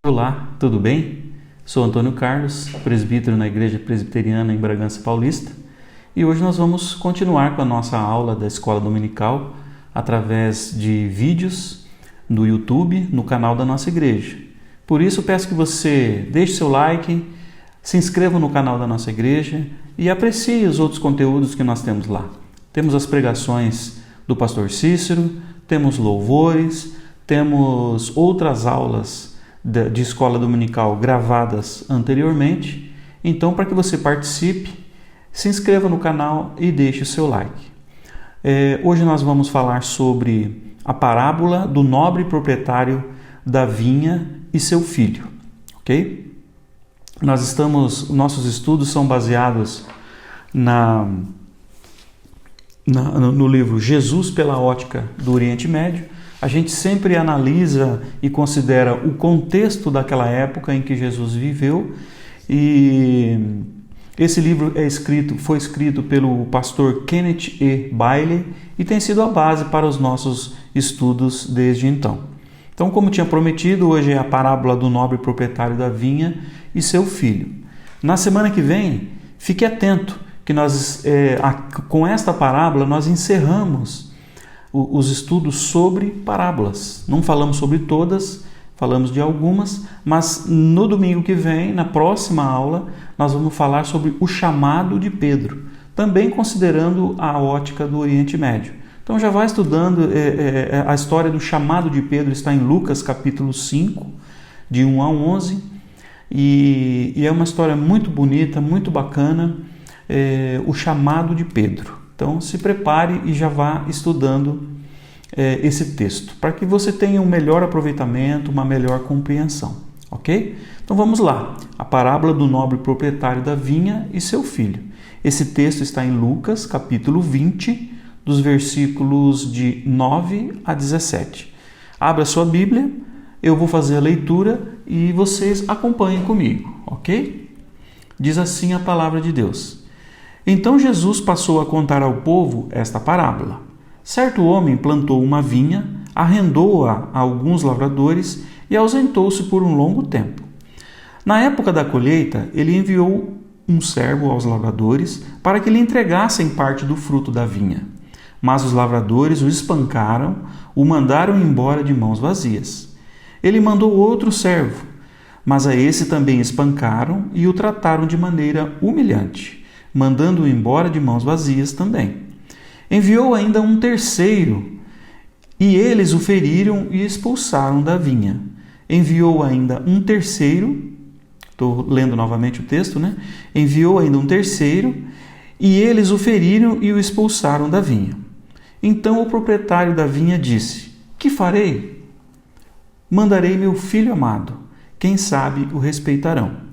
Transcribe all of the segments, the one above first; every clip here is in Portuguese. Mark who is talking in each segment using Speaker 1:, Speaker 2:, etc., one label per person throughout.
Speaker 1: Olá, tudo bem? Sou Antônio Carlos, presbítero na Igreja Presbiteriana em Bragança Paulista, e hoje nós vamos continuar com a nossa aula da Escola Dominical através de vídeos no YouTube, no canal da nossa igreja. Por isso, peço que você deixe seu like, se inscreva no canal da nossa igreja e aprecie os outros conteúdos que nós temos lá. Temos as pregações do pastor Cícero, temos louvores, temos outras aulas de escola dominical gravadas anteriormente. Então, para que você participe, se inscreva no canal e deixe o seu like. Hoje nós vamos falar sobre a parábola do nobre proprietário da vinha e seu filho, ok? Nossos estudos são baseados no livro Jesus pela Ótica do Oriente Médio. A gente sempre analisa e considera o contexto daquela época em que Jesus viveu, e esse livro foi escrito pelo pastor Kenneth E. Bailey e tem sido a base para os nossos estudos desde então. Então, como tinha prometido, hoje é a parábola do nobre proprietário da vinha e seu filho. Na semana que vem, fique atento que com esta parábola nós encerramos os estudos sobre parábolas. Não falamos sobre todas, falamos de algumas, mas no domingo que vem, na próxima aula, nós vamos falar sobre o chamado de Pedro, também considerando a ótica do Oriente Médio. Então já vai estudando, a história do chamado de Pedro está em Lucas capítulo 5, de 1 a 11, e é uma história muito bonita, muito bacana, o chamado de Pedro. Então, se prepare e já vá estudando esse texto, para que você tenha um melhor aproveitamento, uma melhor compreensão, ok? Então, vamos lá. A parábola do nobre proprietário da vinha e seu filho. Esse texto está em Lucas, capítulo 20, dos versículos de 9 a 17. Abra sua Bíblia, eu vou fazer a leitura e vocês acompanhem comigo, ok? Diz assim a palavra de Deus. Então Jesus passou a contar ao povo esta parábola. Certo homem plantou uma vinha, arrendou-a a alguns lavradores e ausentou-se por um longo tempo. Na época da colheita, ele enviou um servo aos lavradores para que lhe entregassem parte do fruto da vinha. Mas os lavradores o espancaram, o mandaram embora de mãos vazias. Ele mandou outro servo, mas a esse também espancaram e o trataram de maneira humilhante, mandando-o embora de mãos vazias também. Enviou ainda um terceiro, e eles o feriram e expulsaram da vinha. Enviou ainda um terceiro, estou lendo novamente o texto, né? Enviou ainda um terceiro, e eles o feriram e o expulsaram da vinha. Então o proprietário da vinha disse: Que farei? Mandarei meu filho amado, quem sabe o respeitarão.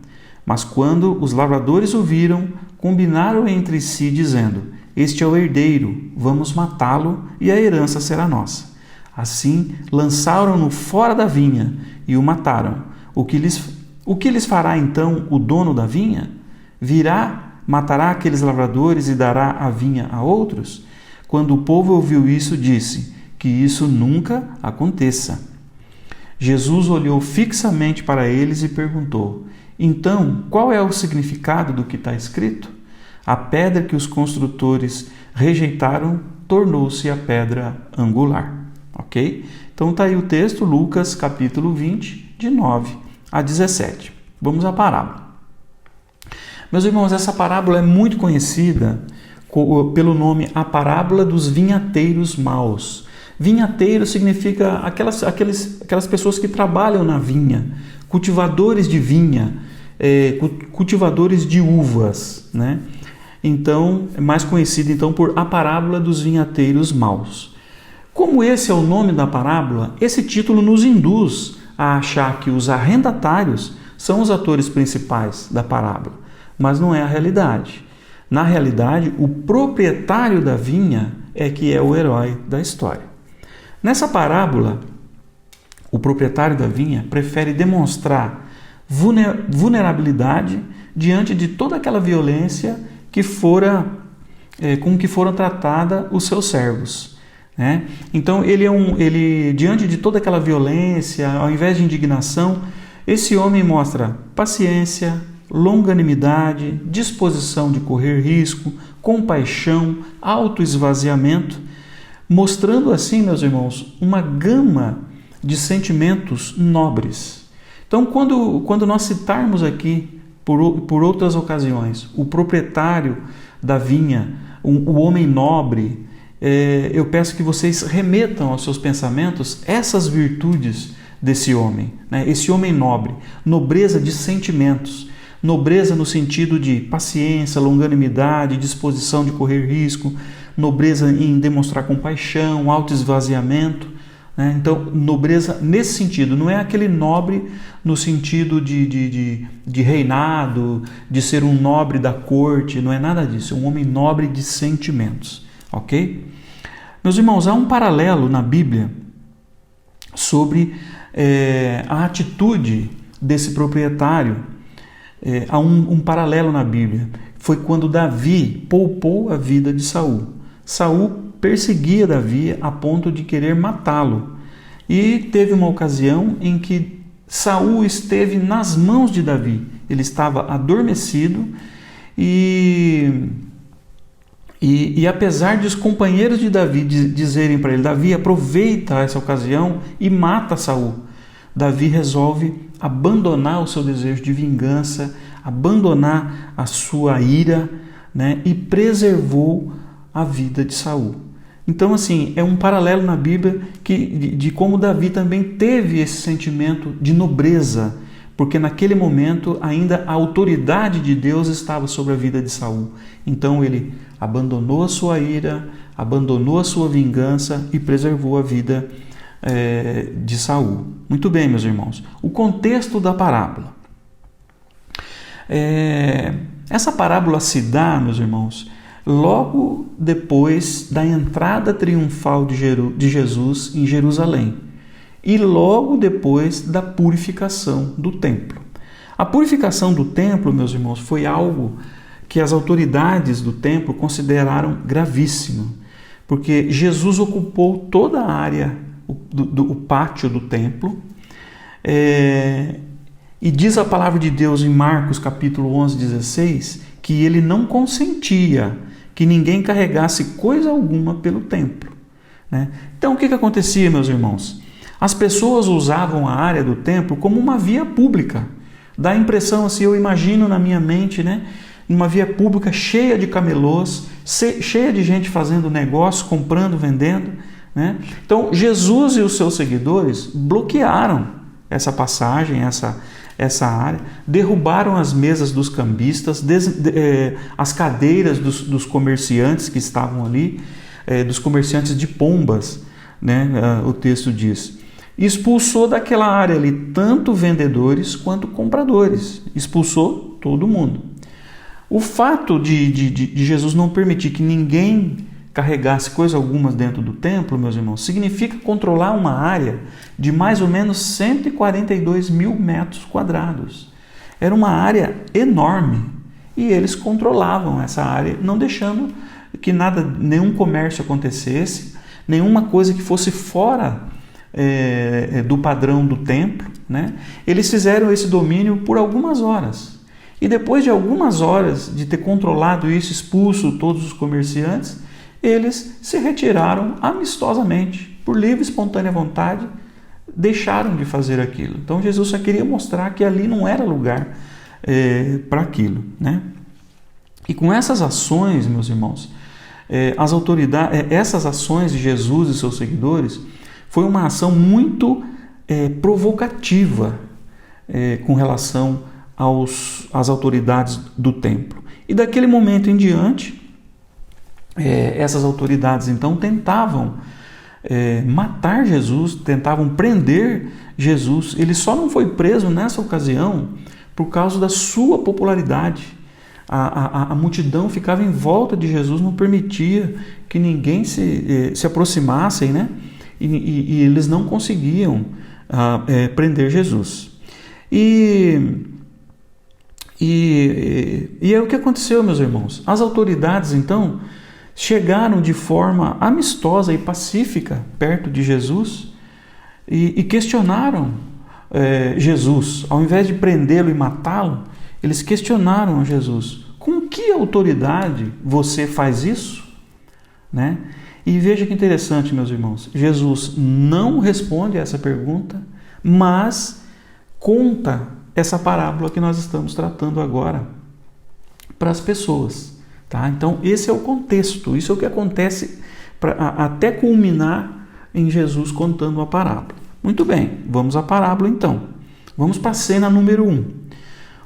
Speaker 1: Mas quando os lavradores o viram, combinaram entre si, dizendo: Este é o herdeiro, vamos matá-lo e a herança será nossa. Assim, lançaram-no fora da vinha e o mataram. O que lhes fará então o dono da vinha? Virá, matará aqueles lavradores e dará a vinha a outros? Quando o povo ouviu isso, disse: Que isso nunca aconteça. Jesus olhou fixamente para eles e perguntou: Então, qual é o significado do que está escrito? A pedra que os construtores rejeitaram tornou-se a pedra angular. Ok? Então está aí o texto, Lucas capítulo 20, de 9 a 17. Vamos à parábola. Meus irmãos, essa parábola é muito conhecida pelo nome A Parábola dos Vinhateiros Maus. Vinhateiro significa aquelas pessoas que trabalham na vinha, cultivadores de vinha, cultivadores de uvas, né? Então, é mais conhecido então por A Parábola dos Vinhateiros Maus. Como esse é o nome da parábola, esse título nos induz a achar que os arrendatários são os atores principais da parábola, mas não é a realidade. Na realidade, o proprietário da vinha é que é o herói da história. Nessa parábola, o proprietário da vinha prefere demonstrar vulnerabilidade diante de toda aquela violência com que foram tratados os seus servos. Então, ele diante de toda aquela violência, ao invés de indignação, esse homem mostra paciência, longanimidade, disposição de correr risco, compaixão, autoesvaziamento, mostrando assim, meus irmãos, uma gama de sentimentos nobres. Então, quando nós citarmos aqui, por outras ocasiões, o proprietário da vinha, o homem nobre, eu peço que vocês remetam aos seus pensamentos essas virtudes desse homem, né? Esse homem nobre, nobreza de sentimentos, nobreza no sentido de paciência, longanimidade, disposição de correr risco, nobreza em demonstrar compaixão, autoesvaziamento, né? Então, nobreza nesse sentido, não é aquele nobre no sentido de reinado, de ser um nobre da corte, não é nada disso, é um homem nobre de sentimentos, ok? Meus irmãos, há um paralelo na Bíblia sobre a atitude desse proprietário. Há um paralelo na Bíblia. Foi quando Davi poupou a vida de Saul. Saul perseguia Davi a ponto de querer matá-lo. E teve uma ocasião em que Saul esteve nas mãos de Davi. Ele estava adormecido e apesar de os companheiros de Davi dizerem para ele: Davi, aproveita essa ocasião e mata Saul, Davi resolve abandonar o seu desejo de vingança, abandonar a sua ira, né, e preservou a vida de Saul. Então, assim, é um paralelo na Bíblia de como Davi também teve esse sentimento de nobreza, porque naquele momento ainda a autoridade de Deus estava sobre a vida de Saul. Então ele abandonou a sua ira, abandonou a sua vingança e preservou a vida de Saul. Muito bem, meus irmãos. O contexto da parábola. Essa parábola se dá, meus irmãos, logo depois da entrada triunfal de Jesus em Jerusalém e logo depois da purificação do templo. A purificação do templo, meus irmãos, foi algo que as autoridades do templo consideraram gravíssimo, porque Jesus ocupou toda a área do pátio do templo, e diz a palavra de Deus em Marcos capítulo 11, 16, que ele não consentia que ninguém carregasse coisa alguma pelo templo, né? Então o que acontecia, meus irmãos? As pessoas usavam a área do templo como uma via pública. Dá a impressão, assim, eu imagino na minha mente, né, uma via pública cheia de camelôs, cheia de gente fazendo negócio, comprando, vendendo, né? Então Jesus e os seus seguidores bloquearam essa passagem, essa área, derrubaram as mesas dos cambistas, as cadeiras dos comerciantes que estavam ali, dos comerciantes de pombas, né? O texto diz. Expulsou daquela área ali tanto vendedores quanto compradores, expulsou todo mundo. O fato de Jesus não permitir que ninguém carregasse coisa alguma dentro do templo, meus irmãos, significa controlar uma área de mais ou menos 142 mil metros quadrados. Era uma área enorme e eles controlavam essa área, não deixando que nenhum comércio acontecesse, nenhuma coisa que fosse fora do padrão do templo, né? Eles fizeram esse domínio por algumas horas. E depois de algumas horas de ter controlado isso, expulso todos os comerciantes, eles se retiraram amistosamente, por livre e espontânea vontade, deixaram de fazer aquilo. Então Jesus só queria mostrar que ali não era lugar para aquilo, né? E com essas ações, meus irmãos, essas ações de Jesus e seus seguidores foi uma ação muito provocativa com relação às autoridades do templo. E daquele momento em diante, essas autoridades então tentavam matar Jesus, tentavam prender Jesus. Ele só não foi preso nessa ocasião por causa da sua popularidade. A multidão ficava em volta de Jesus, não permitia que ninguém se aproximasse, né? E eles não conseguiam prender Jesus. E é o que aconteceu, meus irmãos. As autoridades, então, chegaram de forma amistosa e pacífica perto de Jesus e questionaram Jesus, ao invés de prendê-lo e matá-lo, eles questionaram a Jesus: com que autoridade você faz isso? Né? E veja que interessante, meus irmãos, Jesus não responde a essa pergunta, mas conta essa parábola que nós estamos tratando agora para as pessoas. Tá? Então, esse é o contexto, isso é o que acontece até culminar em Jesus contando a parábola. Muito bem, vamos à parábola então. Vamos para a cena número 1.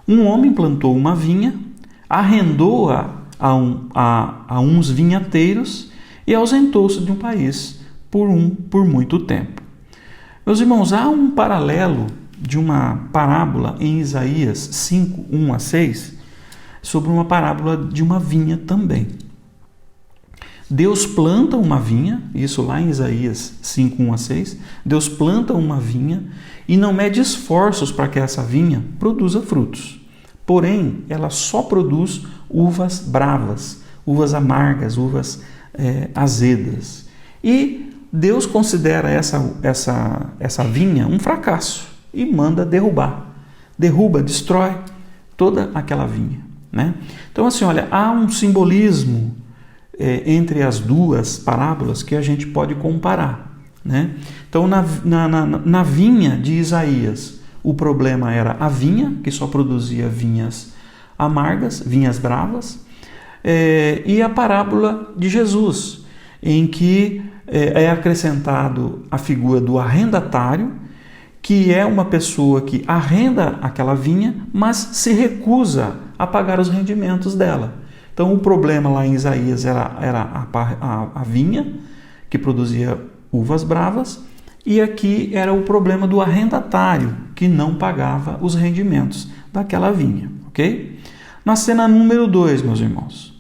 Speaker 1: Um homem plantou uma vinha, arrendou-a a uns vinhateiros e ausentou-se de um país por muito tempo. Meus irmãos, há um paralelo de uma parábola em Isaías 5, 1 a 6, sobre uma parábola de uma vinha também. Deus planta uma vinha, isso lá em Isaías 5, 1 a 6, Deus planta uma vinha e não mede esforços para que essa vinha produza frutos. Porém, ela só produz uvas bravas, uvas amargas, uvas azedas. E Deus considera essa vinha um fracasso e manda derrubar. Derruba, destrói toda aquela vinha. Né? Então, assim, olha, há um simbolismo entre as duas parábolas que a gente pode comparar. Né? Então, na vinha de Isaías, o problema era a vinha, que só produzia vinhas amargas, vinhas bravas, e a parábola de Jesus, em que é acrescentado a figura do arrendatário, que é uma pessoa que arrenda aquela vinha, mas se recusa a pagar os rendimentos dela. Então, o problema lá em Isaías era a vinha, que produzia uvas bravas, e aqui era o problema do arrendatário, que não pagava os rendimentos daquela vinha. Ok? Na cena número 2, meus irmãos,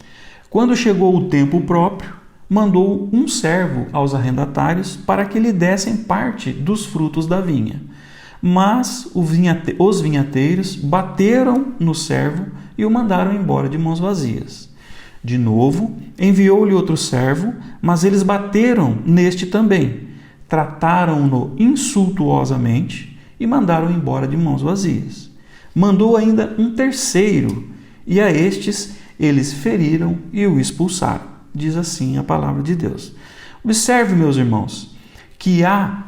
Speaker 1: quando chegou o tempo próprio, mandou um servo aos arrendatários para que lhe dessem parte dos frutos da vinha. Mas os vinhateiros bateram no servo e o mandaram embora de mãos vazias. De novo, enviou-lhe outro servo, mas eles bateram neste também, trataram-no insultuosamente e mandaram embora de mãos vazias. Mandou ainda um terceiro, e a estes eles feriram e o expulsaram. Diz assim a palavra de Deus. Observe, meus irmãos, que há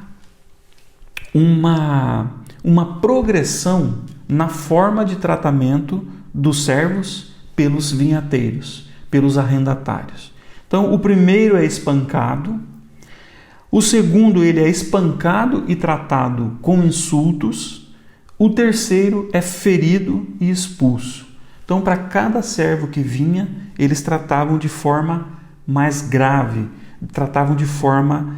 Speaker 1: uma progressão na forma de tratamento dos servos pelos vinhateiros, pelos arrendatários. Então, o primeiro é espancado, o segundo ele é espancado e tratado com insultos, o terceiro é ferido e expulso. Então, para cada servo que vinha, eles tratavam de forma mais grave, tratavam de forma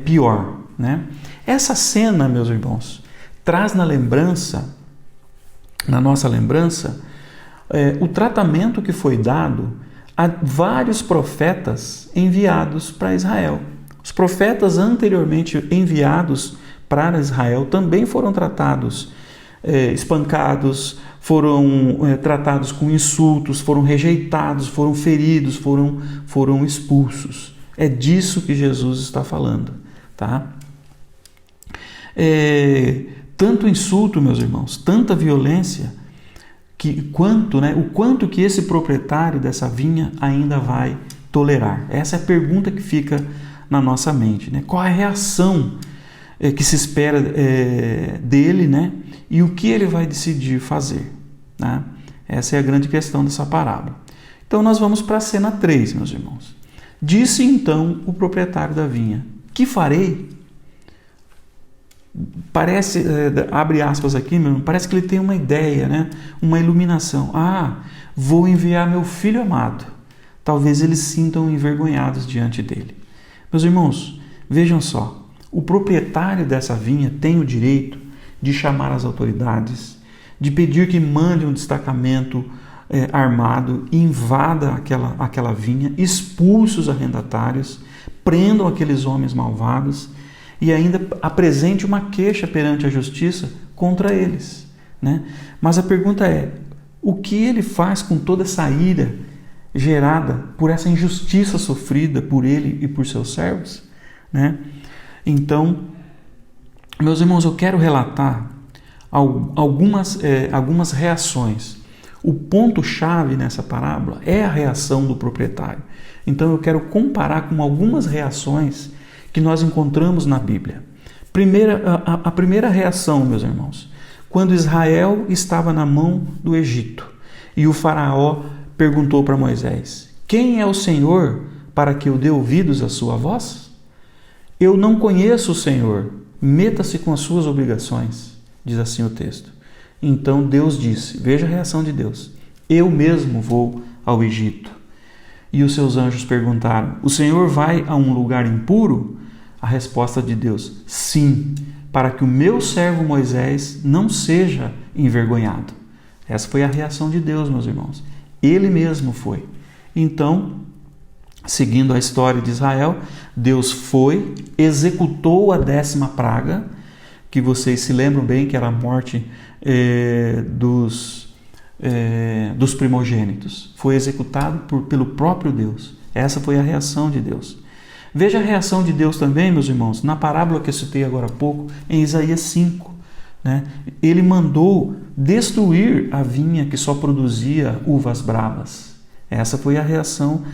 Speaker 1: pior. Né? Essa cena, meus irmãos, traz na nossa lembrança, o tratamento que foi dado a vários profetas enviados para Israel. Os profetas anteriormente enviados para Israel também foram tratados, espancados, foram tratados com insultos, foram rejeitados, foram feridos, foram expulsos. É disso que Jesus está falando. Tá? Tanto insulto, meus irmãos, tanta violência, o quanto que esse proprietário dessa vinha ainda vai tolerar? Essa é a pergunta que fica na nossa mente. Né? Qual é a reação que se espera dele, né? E o que ele vai decidir fazer? Né? Essa é a grande questão dessa parábola. Então nós vamos para a cena 3, meus irmãos. Disse então o proprietário da vinha: que farei? Parece, abre aspas aqui, meu irmão, parece que ele tem uma ideia, né? Uma iluminação. Vou enviar meu filho amado. Talvez eles se sintam envergonhados diante dele. Meus irmãos, vejam só, o proprietário dessa vinha tem o direito de chamar as autoridades, de pedir que mande um destacamento armado e invada aquela vinha, expulse os arrendatários, prendam aqueles homens malvados e ainda apresente uma queixa perante a justiça contra eles. Né? Mas a pergunta é, o que ele faz com toda essa ira gerada por essa injustiça sofrida por ele e por seus servos? Né? Então, Meus irmãos, eu quero relatar algumas reações. O ponto-chave nessa parábola é a reação do proprietário. Então eu quero comparar com algumas reações que nós encontramos na Bíblia. A primeira reação, meus irmãos, quando Israel estava na mão do Egito e o faraó perguntou para Moisés: quem é o Senhor para que eu dê ouvidos à sua voz? Eu não conheço o Senhor, meta-se com as suas obrigações, diz assim o texto. Então Deus disse, veja a reação de Deus: eu mesmo vou ao Egito. E os seus anjos perguntaram: o Senhor vai a um lugar impuro? A resposta de Deus: sim, para que o meu servo Moisés não seja envergonhado. Essa foi a reação de Deus, meus irmãos. Ele mesmo foi. Então, seguindo a história de Israel, Deus foi, executou a 10ª praga, que vocês se lembram bem que era a morte dos primogênitos. Foi executado pelo próprio Deus. Essa foi a reação de Deus. Veja a reação de Deus também, meus irmãos, na parábola que eu citei agora há pouco, em Isaías 5. Ele mandou destruir a vinha que só produzia uvas bravas. Essa foi a reação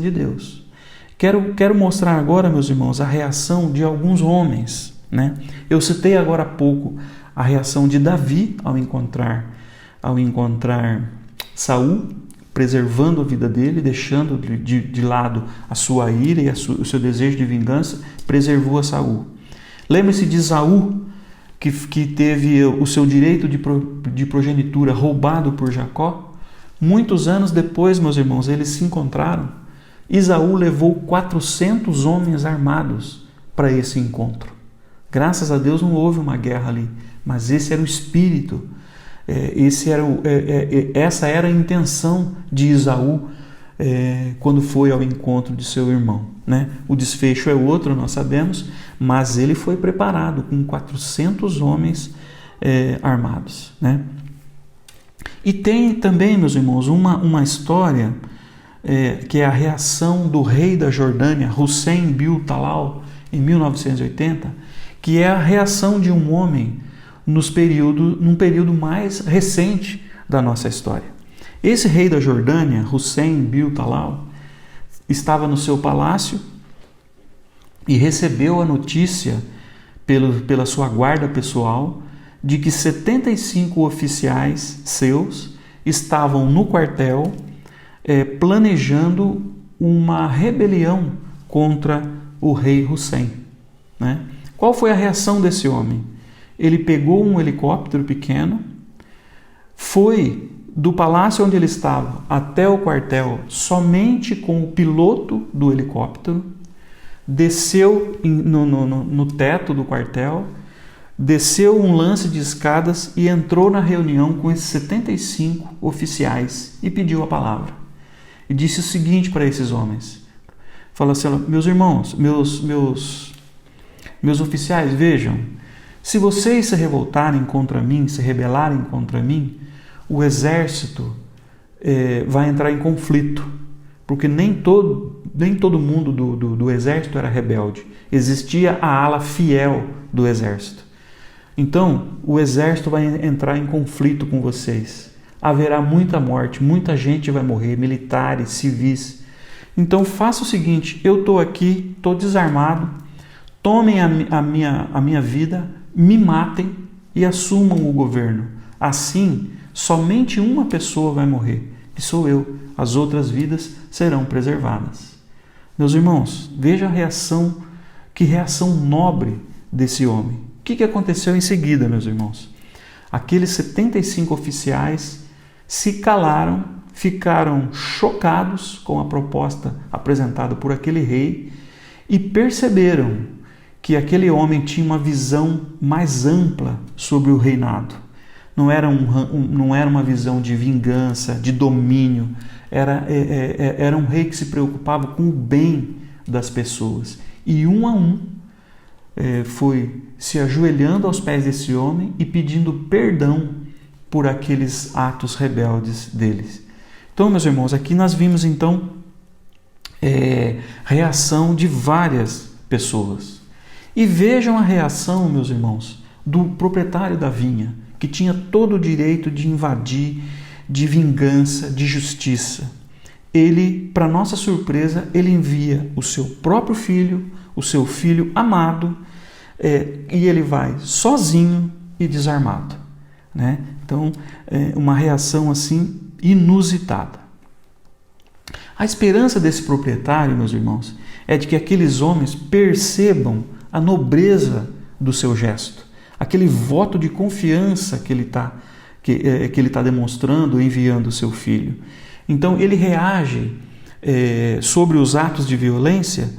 Speaker 1: de Deus. Quero mostrar agora, meus irmãos, a reação de alguns homens. Eu citei agora há pouco a reação de Davi ao encontrar Saul, preservando a vida dele, deixando de lado a sua ira e o seu desejo de vingança, preservou a Saul. Lembre-se de Esaú, que teve o seu direito de progenitura roubado por Jacó. Muitos anos depois, meus irmãos, eles se encontraram. Esaú levou 400 homens armados para esse encontro. Graças a Deus não houve uma guerra ali, mas esse era o espírito, essa era a intenção de Esaú quando foi ao encontro de seu irmão. O desfecho é outro, nós sabemos, mas ele foi preparado com 400 homens armados. E tem também, meus irmãos, uma história que é a reação do rei da Jordânia, Hussein Bil Talal, em 1980, que é a reação de um homem num período mais recente da nossa história. Esse rei da Jordânia, Hussein Bil Talal, estava no seu palácio e recebeu a notícia pela sua guarda pessoal de que 75 oficiais seus estavam no quartel planejando uma rebelião contra o rei Hussein. Qual foi a reação desse homem? Ele pegou um helicóptero pequeno, foi do palácio onde ele estava até o quartel somente com o piloto do helicóptero, desceu no teto do quartel, desceu um lance de escadas e entrou na reunião com esses 75 oficiais e pediu a palavra. E disse o seguinte para esses homens: falou assim, meus irmãos, meus oficiais, vejam, se vocês se revoltarem contra mim, se rebelarem contra mim, o exército vai entrar em conflito, porque nem todo mundo do exército era rebelde. Existia a ala fiel do exército. Então, o exército vai entrar em conflito com vocês. Haverá muita morte, muita gente vai morrer, militares, civis. Então, faça o seguinte: eu estou aqui, estou desarmado, tomem a minha vida, me matem e assumam o governo. Assim, somente uma pessoa vai morrer, que sou eu. As outras vidas serão preservadas. Meus irmãos, veja a reação, que reação nobre desse homem. O que aconteceu em seguida, meus irmãos? Aqueles 75 oficiais se calaram, ficaram chocados com a proposta apresentada por aquele rei e perceberam que aquele homem tinha uma visão mais ampla sobre o reinado. Não era uma visão de vingança, de domínio. Era um rei que se preocupava com o bem das pessoas. E um a um foi se ajoelhando aos pés desse homem e pedindo perdão por aqueles atos rebeldes deles. Então, meus irmãos, aqui nós vimos então reação de várias pessoas. E vejam a reação, meus irmãos, do proprietário da vinha, que tinha todo o direito de invadir, de vingança, de justiça. Ele, para nossa surpresa, ele envia o seu próprio filho, o seu filho amado, e ele vai sozinho e desarmado, né? Então, uma reação assim inusitada. A esperança desse proprietário, meus irmãos, é de que aqueles homens percebam a nobreza do seu gesto, aquele voto de confiança que ele está demonstrando, enviando o seu filho. Então ele reage sobre os atos de violência,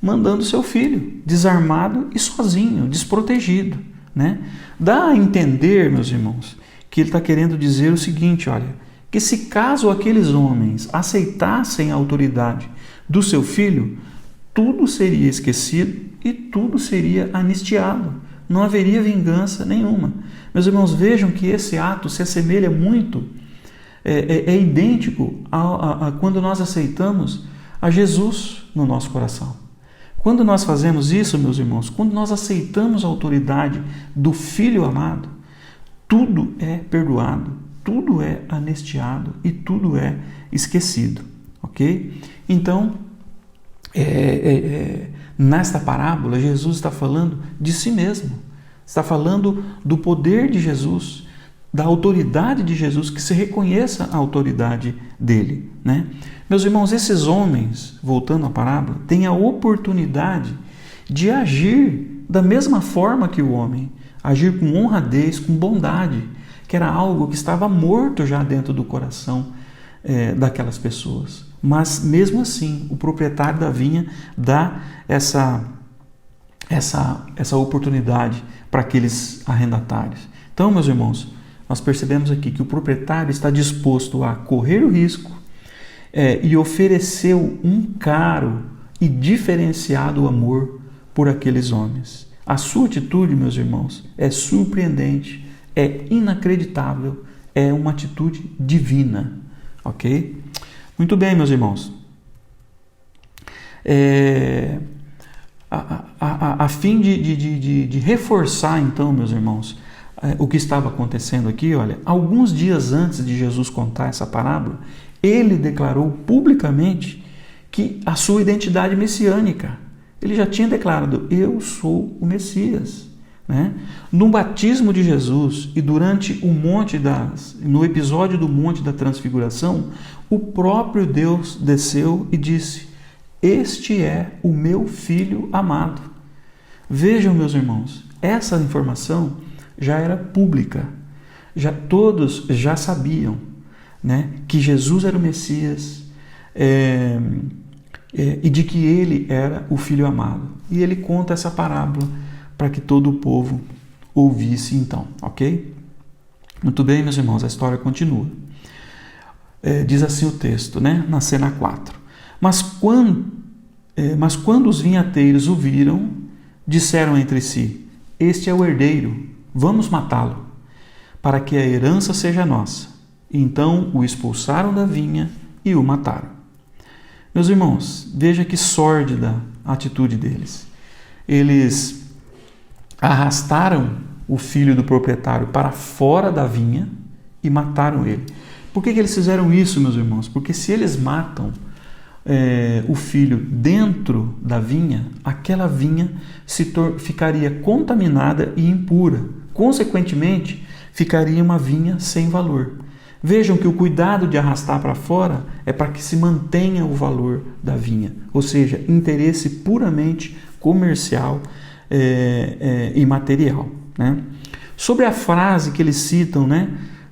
Speaker 1: mandando seu filho desarmado e sozinho, desprotegido, né? Dá a entender, meus irmãos, que ele está querendo dizer o seguinte, olha, que se caso aqueles homens aceitassem a autoridade do seu filho, tudo seria esquecido e tudo seria anistiado. Não haveria vingança nenhuma. Meus irmãos, vejam que esse ato se assemelha muito, é idêntico a quando nós aceitamos a Jesus no nosso coração. Quando nós fazemos isso, meus irmãos, quando nós aceitamos a autoridade do Filho amado, tudo é perdoado, tudo é anistiado e tudo é esquecido, ok? Então, nesta parábola, Jesus está falando de si mesmo, está falando do poder de Jesus, da autoridade de Jesus, que se reconheça a autoridade dele, né? Meus irmãos, esses homens, voltando à parábola, têm a oportunidade de agir da mesma forma que o homem, agir com honradez, com bondade, que era algo que estava morto já dentro do coração daquelas pessoas. Mas mesmo assim, o proprietário da vinha dá essa oportunidade para aqueles arrendatários. Então, meus irmãos, nós percebemos aqui que o proprietário está disposto a correr o risco e ofereceu um caro e diferenciado amor por aqueles homens. A sua atitude, meus irmãos, é surpreendente, é inacreditável, é uma atitude divina, ok? Muito bem, meus irmãos. A fim de reforçar, então, meus irmãos, o que estava acontecendo aqui, olha, alguns dias antes de Jesus contar essa parábola, ele declarou publicamente que a sua identidade messiânica. Ele já tinha declarado, eu sou o Messias, né? No batismo de Jesus e durante no episódio do Monte da Transfiguração, o próprio Deus desceu e disse, este é o meu Filho amado. Vejam, meus irmãos, essa informação já era pública, todos já sabiam, né, que Jesus era o Messias e de que ele era o Filho amado. E ele conta essa parábola para que todo o povo ouvisse então, ok? Muito bem, meus irmãos, a história continua. Diz assim o texto, né, na cena 4. Mas quando os vinhateiros o viram, disseram entre si, este é o herdeiro, vamos matá-lo, para que a herança seja nossa. Então o expulsaram da vinha e o mataram. Meus irmãos, veja que sórdida a atitude deles. Eles arrastaram o filho do proprietário para fora da vinha e mataram ele. Por que eles fizeram isso, meus irmãos? Porque se eles matam o filho dentro da vinha, aquela vinha ficaria contaminada e impura. Consequentemente, ficaria uma vinha sem valor. Vejam que o cuidado de arrastar para fora é para que se mantenha o valor da vinha, ou seja, interesse puramente comercial e material, né? Sobre a frase que eles citam, né,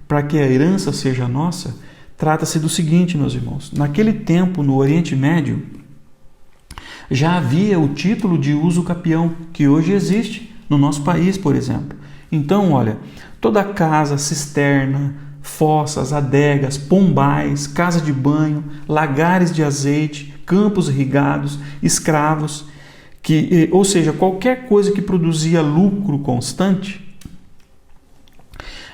Speaker 1: para que a herança seja nossa, trata-se do seguinte, meus irmãos. Naquele tempo, no Oriente Médio, já havia o título de uso capião, que hoje existe no nosso país, por exemplo. Então, olha, toda casa, cisterna, fossas, adegas, pombais, casa de banho, lagares de azeite, campos irrigados, escravos, ou seja, qualquer coisa que produzia lucro constante,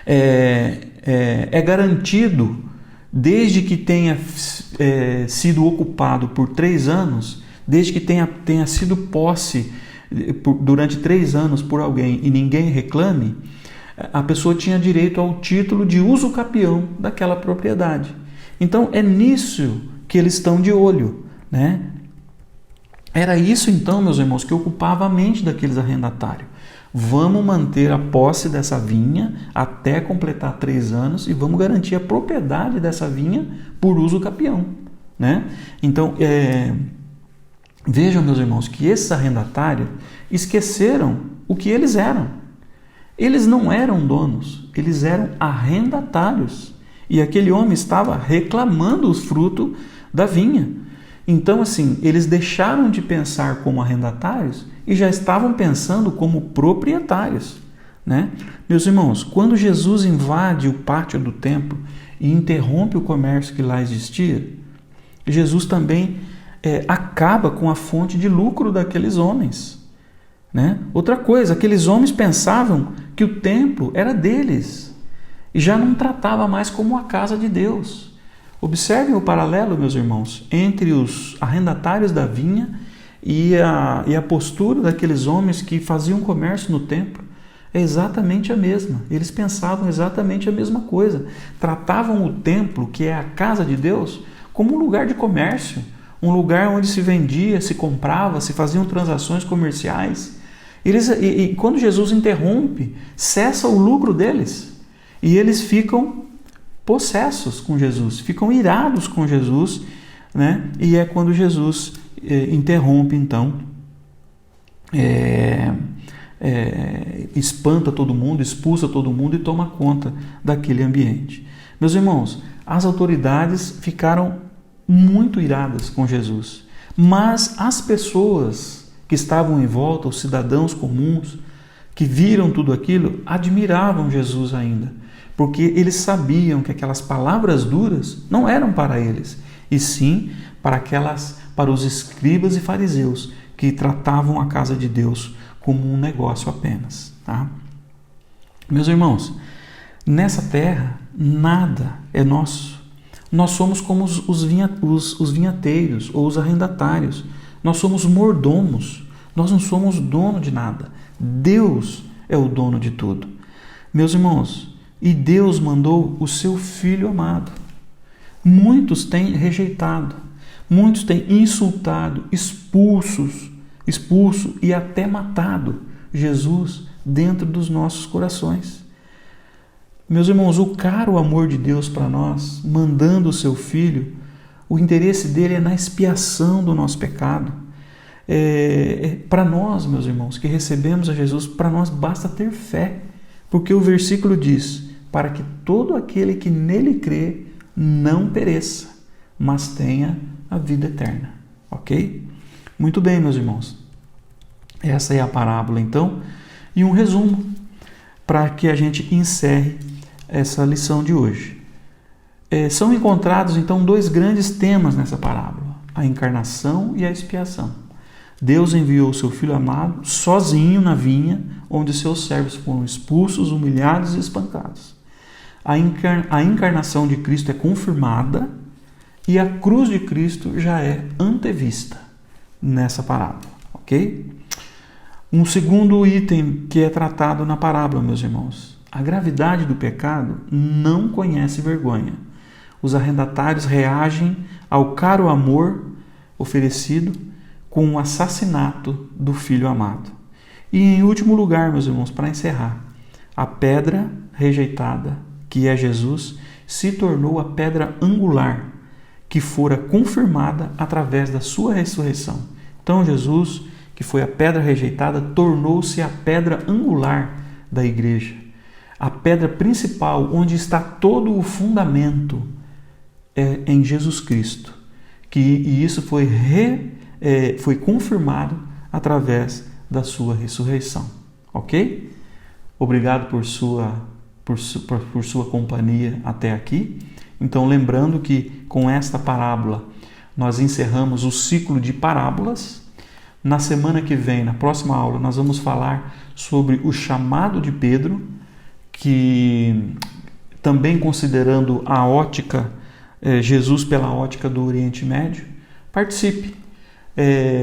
Speaker 1: é garantido, desde que tenha sido ocupado por 3 anos, desde que tenha sido posse durante 3 anos por alguém e ninguém reclame, a pessoa tinha direito ao título de uso capião daquela propriedade. Então é nisso que eles estão de olho, né? Era isso então, meus irmãos, que ocupava a mente daqueles arrendatários. Vamos manter a posse dessa vinha até completar 3 anos e vamos garantir a propriedade dessa vinha por uso capião, né? Então, vejam, meus irmãos, que esses arrendatários esqueceram o que eles eram. Eles não eram donos, eles eram arrendatários. E aquele homem estava reclamando os frutos da vinha. Então, assim, eles deixaram de pensar como arrendatários e já estavam pensando como proprietários, né? Meus irmãos, quando Jesus invade o pátio do templo e interrompe o comércio que lá existia, Jesus também acaba com a fonte de lucro daqueles homens, né? Outra coisa, aqueles homens pensavam que o templo era deles e já não tratava mais como a casa de Deus. Observem o paralelo, meus irmãos, entre os arrendatários da vinha e a postura daqueles homens que faziam comércio no templo. É exatamente a mesma. Eles pensavam exatamente a mesma coisa. Tratavam o templo, que é a casa de Deus, como um lugar de comércio, um lugar onde se vendia, se comprava, se faziam transações comerciais. E quando Jesus interrompe, cessa o lucro deles e eles ficam possessos com Jesus, ficam irados com Jesus, né? E é quando Jesus interrompe, então, espanta todo mundo, expulsa todo mundo e toma conta daquele ambiente. Meus irmãos, as autoridades ficaram muito iradas com Jesus, mas as pessoas que estavam em volta, os cidadãos comuns, que viram tudo aquilo, admiravam Jesus ainda, porque eles sabiam que aquelas palavras duras não eram para eles, e sim para os escribas e fariseus, que tratavam a casa de Deus como um negócio apenas. Tá? Meus irmãos, nessa terra nada é nosso. Nós somos como os vinhateiros ou os arrendatários. Nós somos mordomos. Nós não somos dono de nada. Deus é o dono de tudo. Meus irmãos, e Deus mandou o seu Filho amado. Muitos têm rejeitado, muitos têm insultado, expulso e até matado Jesus dentro dos nossos corações. Meus irmãos, o caro amor de Deus para nós, mandando o seu Filho, o interesse dele é na expiação do nosso pecado. Para nós, meus irmãos, que recebemos a Jesus, para nós basta ter fé, porque o versículo diz: para que todo aquele que nele crê não pereça, mas tenha a vida eterna. Ok? Muito bem, meus irmãos. Essa é a parábola, então, e um resumo para que a gente encerre essa lição de hoje. São encontrados, então, 2 grandes temas nessa parábola: a encarnação e a expiação. Deus enviou o seu Filho amado sozinho na vinha, onde seus servos foram expulsos, humilhados e espancados. A encarnação de Cristo é confirmada e a cruz de Cristo já é antevista nessa parábola, ok? Um segundo item que é tratado na parábola, meus irmãos: a gravidade do pecado não conhece vergonha. Os arrendatários reagem ao caro amor oferecido com o assassinato do Filho amado. E em último lugar, meus irmãos, para encerrar, a pedra rejeitada, que é Jesus, se tornou a pedra angular, que fora confirmada através da sua ressurreição. Então Jesus, que foi a pedra rejeitada, tornou-se a pedra angular da igreja. A pedra principal, onde está todo o fundamento, é em Jesus Cristo. E isso foi confirmado através da sua ressurreição. Ok? Obrigado por sua companhia até aqui. Então, lembrando que com esta parábola nós encerramos o ciclo de parábolas. Na semana que vem, na próxima aula, nós vamos falar sobre o chamado de Pedro, que também considerando a ótica, Jesus pela ótica do Oriente Médio. Participe,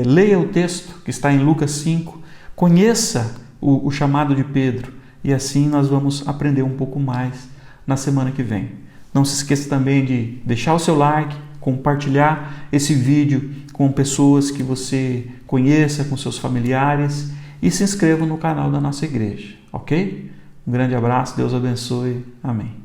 Speaker 1: leia o texto que está em Lucas 5, Conheça o chamado de Pedro e assim nós vamos aprender um pouco mais na semana que vem. Não se esqueça também de deixar o seu like, compartilhar esse vídeo com pessoas que você conheça, com seus familiares e se inscreva no canal da nossa igreja, ok? Um grande abraço, Deus abençoe, amém.